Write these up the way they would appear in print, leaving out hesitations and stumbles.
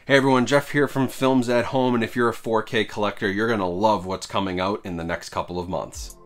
Hey everyone, Jeff here from Films at Home, and if you're a 4K collector, you're going to love what's coming out in the next couple of months.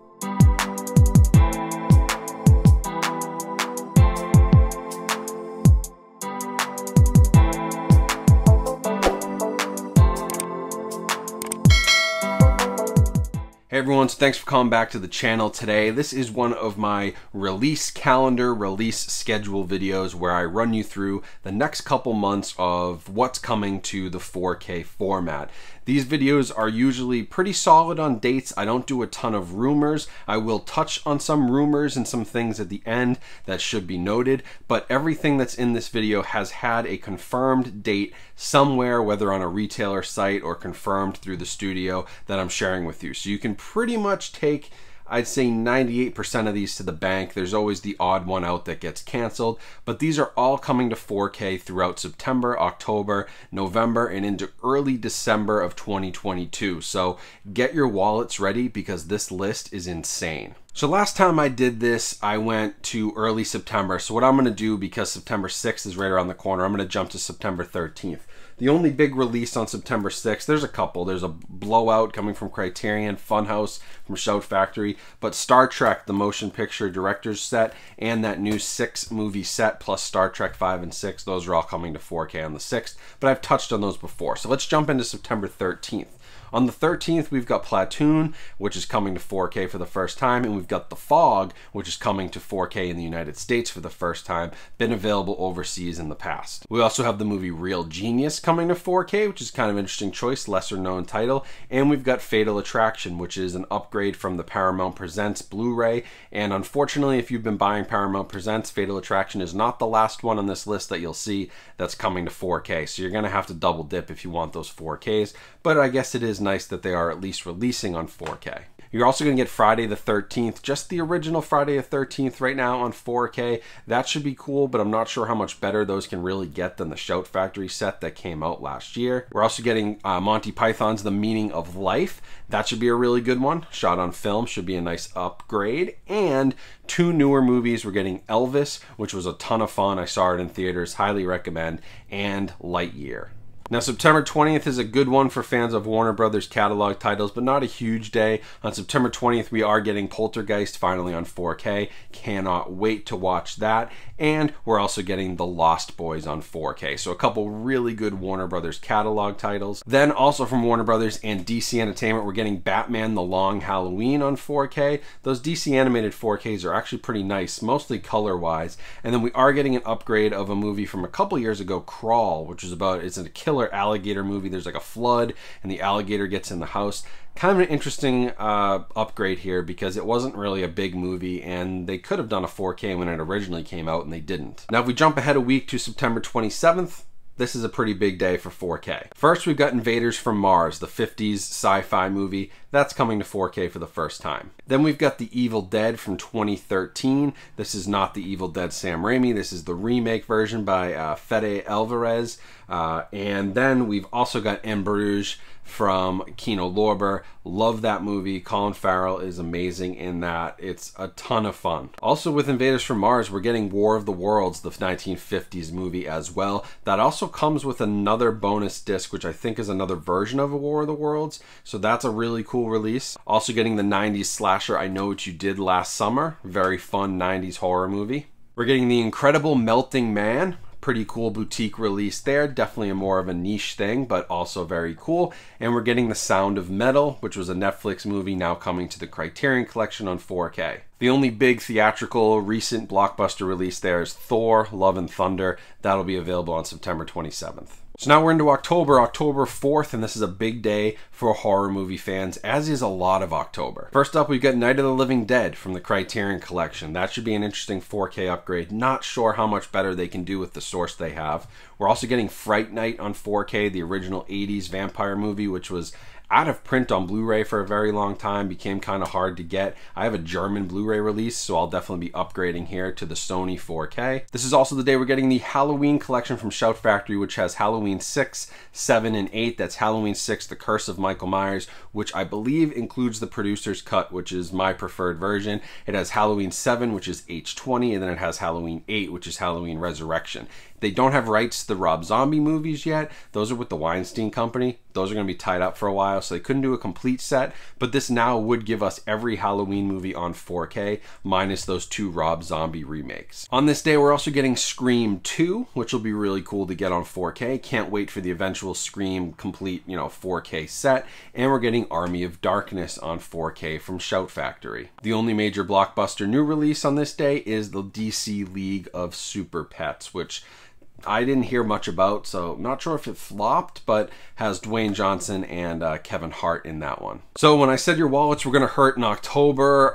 Hey everyone, so thanks for coming back to the channel today. This is one of my release calendar, release schedule videos where I run you through the next couple months of what's coming to the 4K format. These videos are usually pretty solid on dates. I don't do a ton of rumors. I will touch on some rumors and some things at the end that should be noted, but everything that's in this video has had a confirmed date somewhere, whether on a retailer site or confirmed through the studio that I'm sharing with you. So you can pretty much take, I'd say 98% of these to the bank. There's always the odd one out that gets canceled, but these are all coming to 4K throughout September, October, November, and into early December of 2022. So get your wallets ready because this list is insane. So last time I did this, I went to early September. So what I'm gonna do, because September 6th is right around the corner, I'm gonna jump to September 13th. The only big release on September 6th, there's a couple. There's a Blowout coming from Criterion, Funhouse from Shout Factory, but Star Trek, the motion picture director's set, and that new 6 movie set, plus Star Trek 5 and 6, those are all coming to 4K on the 6th, but I've touched on those before. So let's jump into September 13th. On the 13th, we've got Platoon, which is coming to 4K for the first time, and we've got The Fog, which is coming to 4K in the United States for the first time, been available overseas in the past. We also have the movie Real Genius coming to 4K, which is kind of an interesting choice, lesser known title, and we've got Fatal Attraction, which is an upgrade from the Paramount Presents Blu-ray, and unfortunately, if you've been buying Paramount Presents, Fatal Attraction is not the last one on this list that you'll see that's coming to 4K, so you're going to have to double dip if you want those 4Ks, but I guess it is nice that they are at least releasing on 4K. You're also going to get Friday the 13th, just the original Friday the 13th right now on 4K. That should be cool, but I'm not sure how much better those can really get than the Shout Factory set that came out last year. We're also getting Monty Python's The Meaning of Life. That should be a really good one. Shot on film, should be a nice upgrade. And 2 newer movies. We're getting Elvis, which was a ton of fun. I saw it in theaters, highly recommend, and Lightyear. Now, September 20th is a good one for fans of Warner Brothers catalog titles, but not a huge day. On September 20th, we are getting Poltergeist finally on 4K. Cannot wait to watch that. And we're also getting The Lost Boys on 4K. So a couple really good Warner Brothers catalog titles. Then also from Warner Brothers and DC Entertainment, we're getting Batman The Long Halloween on 4K. Those DC animated 4Ks are actually pretty nice, mostly color-wise. And then we are getting an upgrade of a movie from a couple years ago, Crawl, which is about, it's a killer alligator movie. There's like a flood and the alligator gets in the house. Kind of an interesting upgrade here because it wasn't really a big movie and they could have done a 4K when it originally came out and they didn't. Now if we jump ahead a week to September 27th, this is a pretty big day for 4K. First, we've got Invaders from Mars, the 50s sci-fi movie. That's coming to 4K for the first time. Then we've got The Evil Dead from 2013. This is not The Evil Dead Sam Raimi. This is the remake version by Fede Alvarez. And then we've also got En Bruges from Kino Lorber. Love that movie. Colin Farrell is amazing in that. It's a ton of fun. Also with Invaders from Mars, we're getting War of the Worlds, the 1950s movie as well. That also comes with another bonus disc, which I think is another version of a War of the Worlds. So that's a really cool release. Also getting the 90s slasher I Know What You Did Last Summer. Very fun 90s horror movie. We're getting The Incredible Melting Man. Pretty cool boutique release there. Definitely a more of a niche thing, but also very cool. And we're getting The Sound of Metal, which was a Netflix movie, now coming to the Criterion Collection on 4K. The only big theatrical recent blockbuster release there is Thor, Love and Thunder. That'll be available on September 27th. So now we're into October 4th, and this is a big day for horror movie fans, as is a lot of October. First up, we've got Night of the Living Dead from the Criterion Collection. That should be an interesting 4K upgrade. Not sure how much better they can do with the source they have. We're also getting Fright Night on 4K, the original 80s vampire movie, which was out of print on Blu-ray for a very long time, became kind of hard to get. I have a German Blu-ray release, so I'll definitely be upgrading here to the Sony 4K. This is also the day we're getting the Halloween collection from Shout Factory, which has Halloween 6, 7, and 8. That's Halloween 6, The Curse of Michael Myers, which I believe includes the producer's cut, which is my preferred version. It has Halloween 7, which is H20, and then it has Halloween 8, which is Halloween Resurrection. They don't have rights to the Rob Zombie movies yet. Those are with the Weinstein Company. Those are going to be tied up for a while, so they couldn't do a complete set, but this now would give us every Halloween movie on 4K, minus those 2 Rob Zombie remakes. On this day, we're also getting Scream 2, which will be really cool to get on 4K. Can't wait for the eventual Scream complete, 4K set. And we're getting Army of Darkness on 4K from Shout Factory. The only major blockbuster new release on this day is the DC League of Super Pets, which I didn't hear much about, so not sure if it flopped, but has Dwayne Johnson and Kevin Hart in that one. So when I said your wallets were going to hurt in October,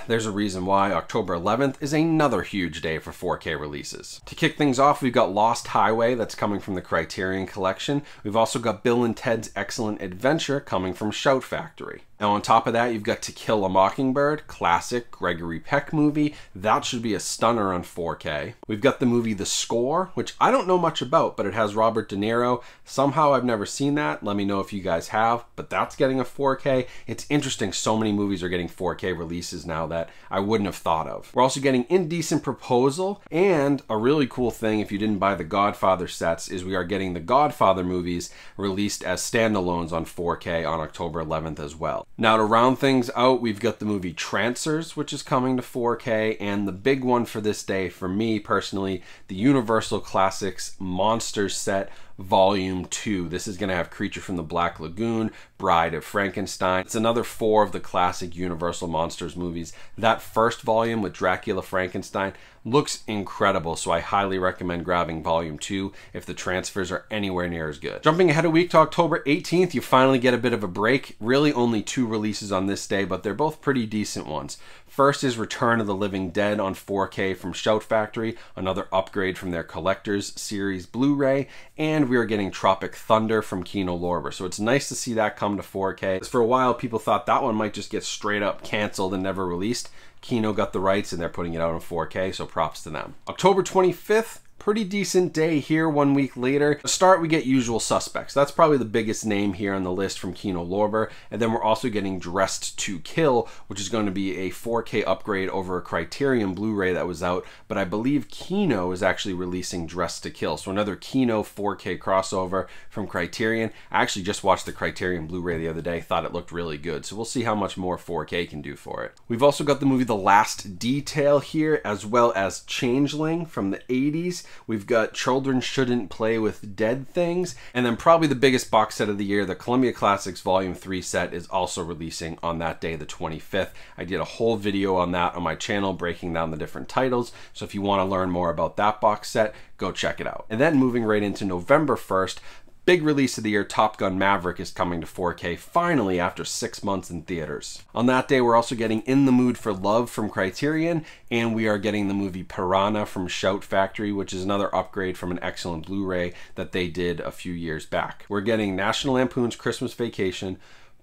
there's a reason why. October 11th is another huge day for 4K releases. To kick things off, we've got Lost Highway, that's coming from the Criterion Collection. We've also got Bill and Ted's Excellent Adventure coming from Shout Factory. Now on top of that, you've got To Kill a Mockingbird, classic Gregory Peck movie. That should be a stunner on 4K. We've got the movie The Score, which I don't know much about, but it has Robert De Niro. Somehow I've never seen that. Let me know if you guys have, but that's getting a 4K. It's interesting, so many movies are getting 4K releases now that I wouldn't have thought of. We're also getting Indecent Proposal, and a really cool thing if you didn't buy the Godfather sets is we are getting the Godfather movies released as standalones on 4K on October 11th as well. Now to round things out, we've got the movie Trancers, which is coming to 4K, and the big one for this day for me personally, the Universal Classics Monsters set Volume 2. This is going to have Creature from the Black Lagoon, Bride of Frankenstein. It's another 4 of the classic Universal Monsters movies. That first volume with Dracula, Frankenstein looks incredible, so I highly recommend grabbing Volume 2 if the transfers are anywhere near as good. Jumping ahead a week to October 18th, you finally get a bit of a break. Really only 2 releases on this day, but they're both pretty decent ones. First is Return of the Living Dead on 4K from Shout Factory, another upgrade from their Collector's Series Blu-ray, and we are getting Tropic Thunder from Kino Lorber. So it's nice to see that come to 4K. For a while, people thought that one might just get straight up canceled and never released. Kino got the rights and they're putting it out on 4K, so props to them. October 25th, pretty decent day here 1 week later. To start, we get Usual Suspects. That's probably the biggest name here on the list from Kino Lorber. And then we're also getting Dressed to Kill, which is going to be a 4K upgrade over a Criterion Blu-ray that was out. But I believe Kino is actually releasing Dressed to Kill. So another Kino 4K crossover from Criterion. I actually just watched the Criterion Blu-ray the other day. Thought it looked really good. So we'll see how much more 4K can do for it. We've also got the movie The Last Detail here, as well as Changeling from the 80s. We've got Children Shouldn't Play with Dead Things, and then probably the biggest box set of the year, the Columbia Classics Volume 3 set is also releasing on that day, the 25th. I did a whole video on that on my channel breaking down the different titles, so if you want to learn more about that box set, go check it out. And then moving right into November 1st, big release of the year, Top Gun Maverick is coming to 4K finally after 6 months in theaters. On that day, we're also getting In the Mood for Love from Criterion, and we are getting the movie Piranha from Shout Factory, which is another upgrade from an excellent Blu-ray that they did a few years back. We're getting National Lampoon's Christmas Vacation,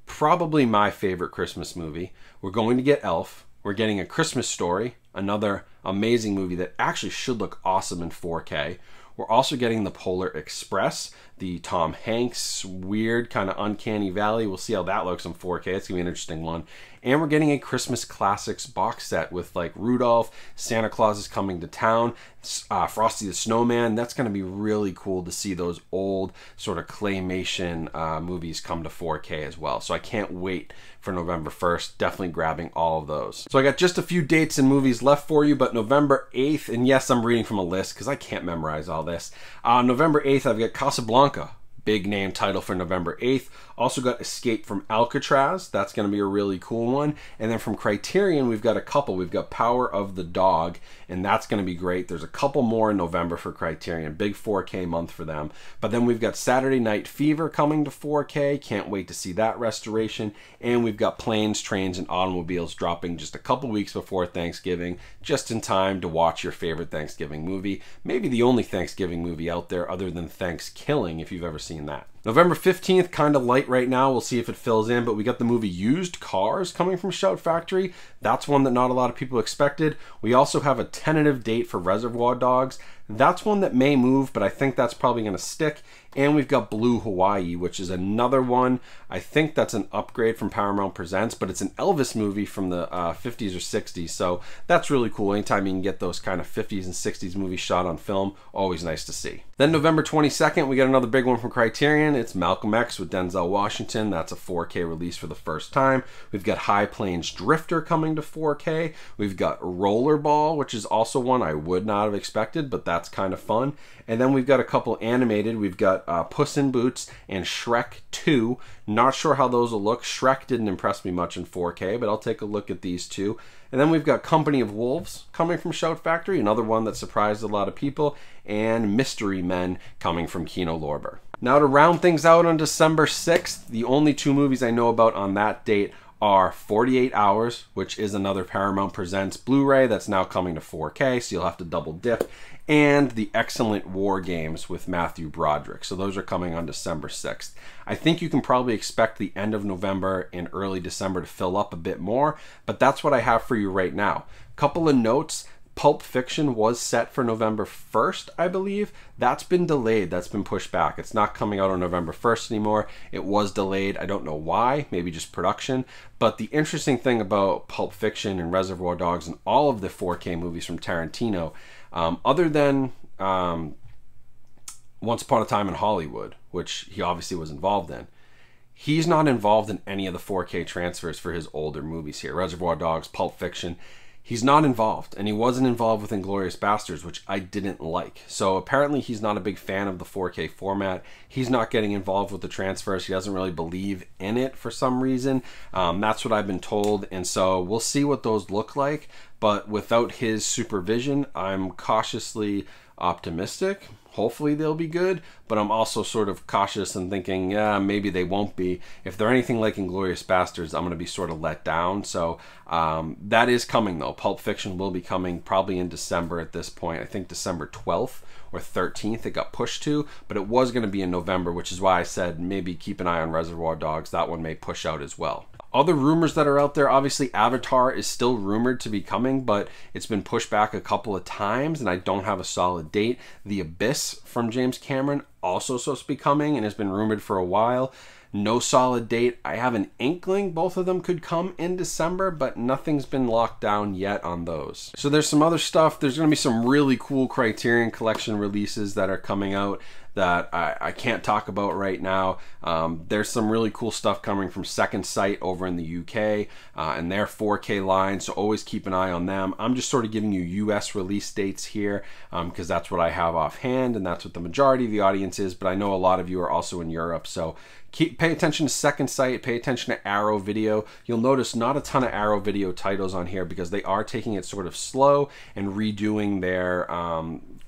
probably my favorite Christmas movie. We're going to get Elf. We're getting A Christmas Story, another amazing movie that actually should look awesome in 4K. We're also getting The Polar Express, the Tom Hanks weird kind of uncanny valley. We'll see how that looks in 4K. It's gonna be an interesting one. And we're getting a Christmas Classics box set with like Rudolph, Santa Claus is Coming to Town, Frosty the Snowman. That's gonna be really cool to see those old sort of claymation movies come to 4K as well. So I can't wait for November 1st. Definitely grabbing all of those. So I got just a few dates and movies left for you, but November 8th, and yes, I'm reading from a list because I can't memorize all this. November 8th, I've got Casablanca. Big name title for November 8th. Also got Escape from Alcatraz. That's going to be a really cool one. And then from Criterion, we've got a couple. We've got Power of the Dog, and that's going to be great. There's a couple more in November for Criterion. Big 4K month for them. But then we've got Saturday Night Fever coming to 4K. Can't wait to see that restoration. And we've got Planes, Trains, and Automobiles dropping just a couple weeks before Thanksgiving, just in time to watch your favorite Thanksgiving movie. Maybe the only Thanksgiving movie out there other than Thanksgiving, if you've ever seen that. November 15th, kind of light right now. We'll see if it fills in, but we got the movie Used Cars coming from Shout Factory. That's one that not a lot of people expected. We also have a tentative date for Reservoir Dogs. That's one that may move, but I think that's probably going to stick. And we've got Blue Hawaii, which is another one. I think that's an upgrade from Paramount Presents, but it's an Elvis movie from the 50s or 60s. So that's really cool. Anytime you can get those kind of 50s and 60s movies shot on film, always nice to see. Then November 22nd, we got another big one from Criterion. It's Malcolm X with Denzel Washington. That's a 4K release for the first time. We've got High Plains Drifter coming to 4K. We've got Rollerball, which is also one I would not have expected, but that's kind of fun. And then we've got a couple animated. We've got Puss in Boots and Shrek 2. Not sure how those will look. Shrek didn't impress me much in 4K, but I'll take a look at these two. And then we've got Company of Wolves coming from Shout Factory, another one that surprised a lot of people, and Mystery Men coming from Kino Lorber. Now to round things out on December 6th, the only two movies I know about on that date are 48 Hours, which is another Paramount Presents Blu-ray that's now coming to 4K, so you'll have to double dip, and The Excellent War Games with Matthew Broderick. So those are coming on December 6th. I think you can probably expect the end of November and early December to fill up a bit more, but that's what I have for you right now. Couple of notes. Pulp Fiction was set for November 1st, I believe. That's been delayed. That's been pushed back. It's not coming out on November 1st anymore. It was delayed. I don't know why. Maybe just production. But the interesting thing about Pulp Fiction and Reservoir Dogs and all of the 4K movies from Tarantino, other than Once Upon a Time in Hollywood, which he obviously was involved in, he's not involved in any of the 4K transfers for his older movies here. Reservoir Dogs, Pulp Fiction. He's not involved, and he wasn't involved with Inglourious Basterds, which I didn't like. So apparently he's not a big fan of the 4K format. He's not getting involved with the transfers. He doesn't really believe in it for some reason. That's what I've been told, and so we'll see what those look like. But without his supervision, I'm cautiously optimistic. Hopefully they'll be good, but I'm also sort of cautious and thinking, yeah, maybe they won't be. If they're anything like Inglourious Basterds, I'm going to be sort of let down. So that is coming, though. Pulp Fiction will be coming probably in December at this point. I think December 12th or 13th it got pushed to, but it was going to be in November, which is why I said maybe keep an eye on Reservoir Dogs. That one may push out as well. Other rumors that are out there, obviously Avatar is still rumored to be coming, but it's been pushed back a couple of times and I don't have a solid date. The Abyss from James Cameron also supposed to be coming and has been rumored for a while. No solid date. I have an inkling both of them could come in December, but nothing's been locked down yet on those. So there's some other stuff. There's going to be some really cool Criterion Collection releases that are coming out that I can't talk about right now. There's some really cool stuff coming from Second Sight over in the UK and their 4K line, so always keep an eye on them. I'm just sort of giving you US release dates here because that's what I have offhand and that's what the majority of the audience is, but I know a lot of you are also in Europe, so pay attention to Second Sight, pay attention to Arrow Video. You'll notice not a ton of Arrow Video titles on here because they are taking it sort of slow and redoing their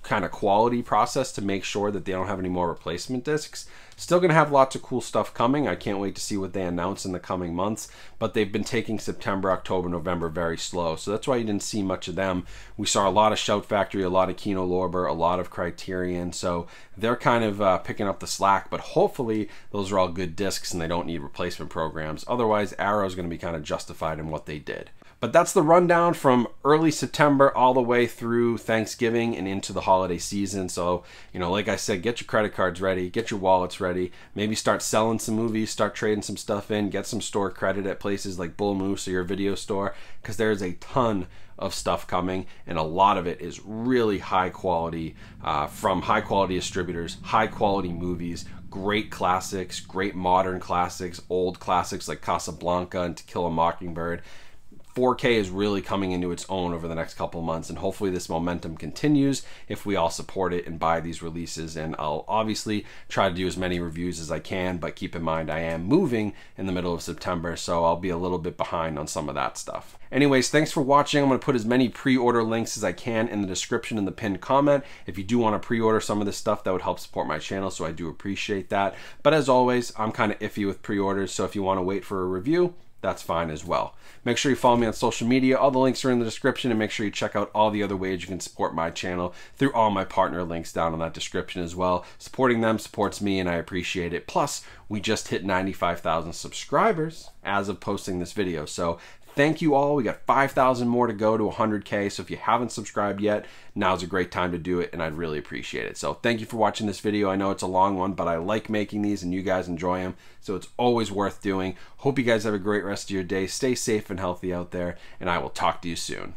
kind of quality process to make sure that they don't have any more replacement discs. Still gonna have lots of cool stuff coming. I can't wait to see what they announce in the coming months, but they've been taking September, October, November very slow, so that's why you didn't see much of them. We saw a lot of Shout Factory, a lot of Kino Lorber, a lot of Criterion, so they're kind of picking up the slack, but hopefully those are all good discs and they don't need replacement programs. Otherwise, Arrow's gonna be kind of justified in what they did. But that's the rundown from early September all the way through Thanksgiving and into the holiday season. So, you know, like I said, get your credit cards ready, get your wallets ready, maybe start selling some movies, start trading some stuff in, get some store credit at places like Bull Moose or your video store, because there's a ton of stuff coming and a lot of it is really high quality from high quality distributors, high quality movies, great classics, great modern classics, old classics like Casablanca and To Kill a Mockingbird. 4K is really coming into its own over the next couple months, and hopefully this momentum continues if we all support it and buy these releases. And I'll obviously try to do as many reviews as I can, but keep in mind I am moving in the middle of September, so I'll be a little bit behind on some of that stuff. Anyways, thanks for watching. I'm going to put as many pre-order links as I can in the description and the pinned comment. If you do want to pre-order some of this stuff, that would help support my channel, so I do appreciate that. But as always, I'm kind of iffy with pre-orders, so if you want to wait for a review, that's fine as well. Make sure you follow me on social media. All the links are in the description, and make sure you check out all the other ways you can support my channel through all my partner links down in that description as well. Supporting them supports me, and I appreciate it. Plus, we just hit 95,000 subscribers as of posting this video. So thank you all. We got 5,000 more to go to 100K. So if you haven't subscribed yet, now's a great time to do it, and I'd really appreciate it. So thank you for watching this video. I know it's a long one, but I like making these and you guys enjoy them. So it's always worth doing. Hope you guys have a great rest of your day. Stay safe and healthy out there, and I will talk to you soon.